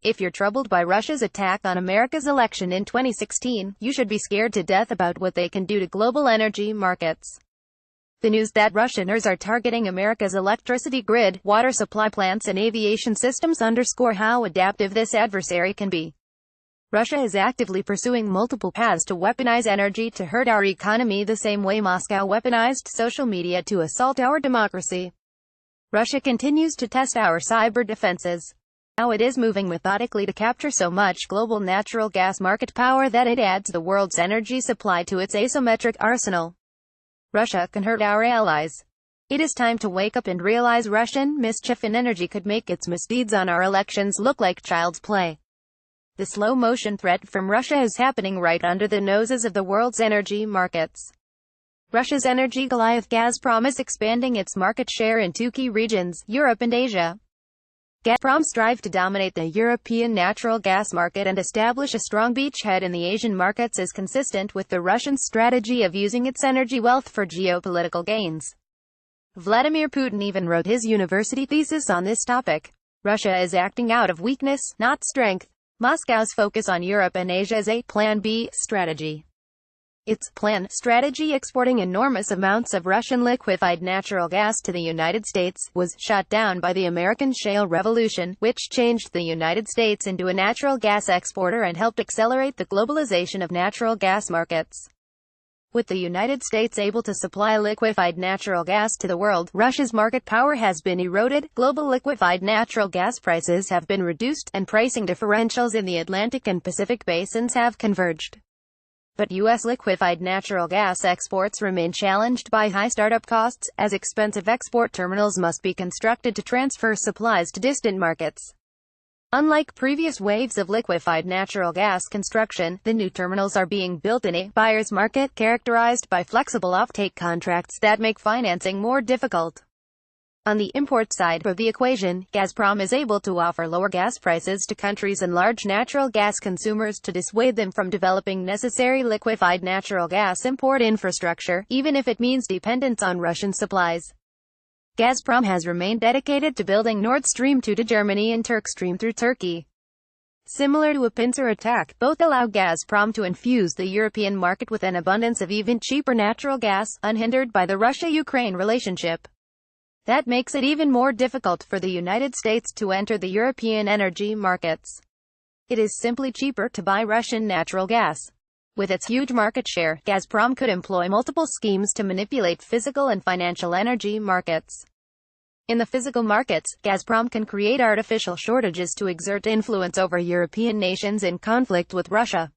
If you're troubled by Russia's attack on America's election in 2016, you should be scared to death about what they can do to global energy markets. The news that Russians are targeting America's electricity grid, water supply plants and aviation systems underscore how adaptive this adversary can be. Russia is actively pursuing multiple paths to weaponize energy to hurt our economy the same way Moscow weaponized social media to assault our democracy. Russia continues to test our cyber defenses. Now it is moving methodically to capture so much global natural gas market power that it adds the world's energy supply to its asymmetric arsenal. Russia can hurt our allies. It is time to wake up and realize Russian mischief in energy could make its misdeeds on our elections look like child's play. The slow-motion threat from Russia is happening right under the noses of the world's energy markets. Russia's energy Goliath Gazprom is expanding its market share in two key regions, Europe and Asia. Gazprom's strive to dominate the European natural gas market and establish a strong beachhead in the Asian markets is consistent with the Russian strategy of using its energy wealth for geopolitical gains. Vladimir Putin even wrote his university thesis on this topic. Russia is acting out of weakness, not strength. Moscow's focus on Europe and Asia is a Plan B strategy. Its plan strategy, exporting enormous amounts of Russian liquefied natural gas to the United States, was shot down by the American shale revolution, which changed the United States into a natural gas exporter and helped accelerate the globalization of natural gas markets. With the United States able to supply liquefied natural gas to the world, Russia's market power has been eroded, global liquefied natural gas prices have been reduced, and pricing differentials in the Atlantic and Pacific basins have converged. But U.S. liquefied natural gas exports remain challenged by high startup costs, as expensive export terminals must be constructed to transfer supplies to distant markets. Unlike previous waves of liquefied natural gas construction, the new terminals are being built in a buyer's market characterized by flexible offtake contracts that make financing more difficult. On the import side of the equation, Gazprom is able to offer lower gas prices to countries and large natural gas consumers to dissuade them from developing necessary liquefied natural gas import infrastructure, even if it means dependence on Russian supplies. Gazprom has remained dedicated to building Nord Stream 2 to Germany and Turkstream through Turkey. Similar to a pincer attack, both allow Gazprom to infuse the European market with an abundance of even cheaper natural gas, unhindered by the Russia-Ukraine relationship. That makes it even more difficult for the United States to enter the European energy markets. It is simply cheaper to buy Russian natural gas. With its huge market share, Gazprom could employ multiple schemes to manipulate physical and financial energy markets. In the physical markets, Gazprom can create artificial shortages to exert influence over European nations in conflict with Russia.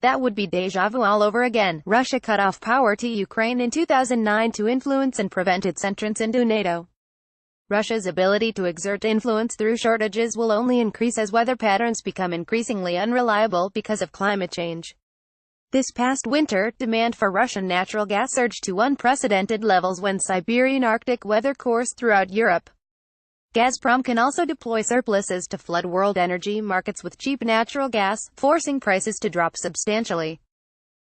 That would be déjà vu all over again. Russia cut off power to Ukraine in 2009 to influence and prevent its entrance into NATO. Russia's ability to exert influence through shortages will only increase as weather patterns become increasingly unreliable because of climate change. This past winter, demand for Russian natural gas surged to unprecedented levels when Siberian Arctic weather coursed throughout Europe. Gazprom can also deploy surpluses to flood world energy markets with cheap natural gas, forcing prices to drop substantially.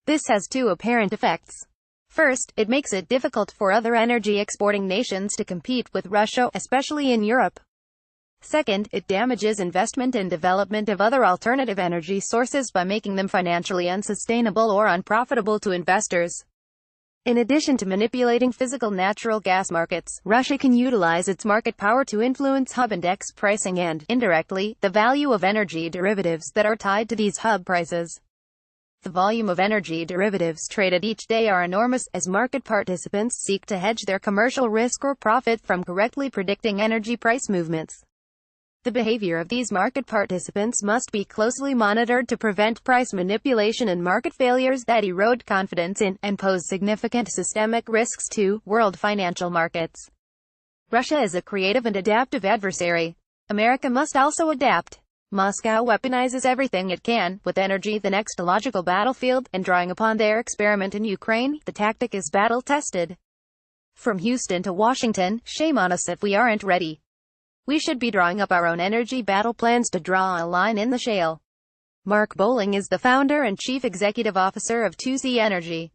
This has two apparent effects. First, it makes it difficult for other energy exporting nations to compete with Russia, especially in Europe. Second, it damages investment and development of other alternative energy sources by making them financially unsustainable or unprofitable to investors. In addition to manipulating physical natural gas markets, Russia can utilize its market power to influence hub index pricing and, indirectly, the value of energy derivatives that are tied to these hub prices. The volume of energy derivatives traded each day are enormous, as market participants seek to hedge their commercial risk or profit from correctly predicting energy price movements. The behavior of these market participants must be closely monitored to prevent price manipulation and market failures that erode confidence in, and pose significant systemic risks to, world financial markets. Russia is a creative and adaptive adversary. America must also adapt. Moscow weaponizes everything it can, with energy the next logical battlefield, and drawing upon their experiment in Ukraine, the tactic is battle-tested. From Houston to Washington, shame on us if we aren't ready. We should be drawing up our own energy battle plans to draw a line in the shale. Mark Bowling is the founder and chief executive officer of 2Z Energy.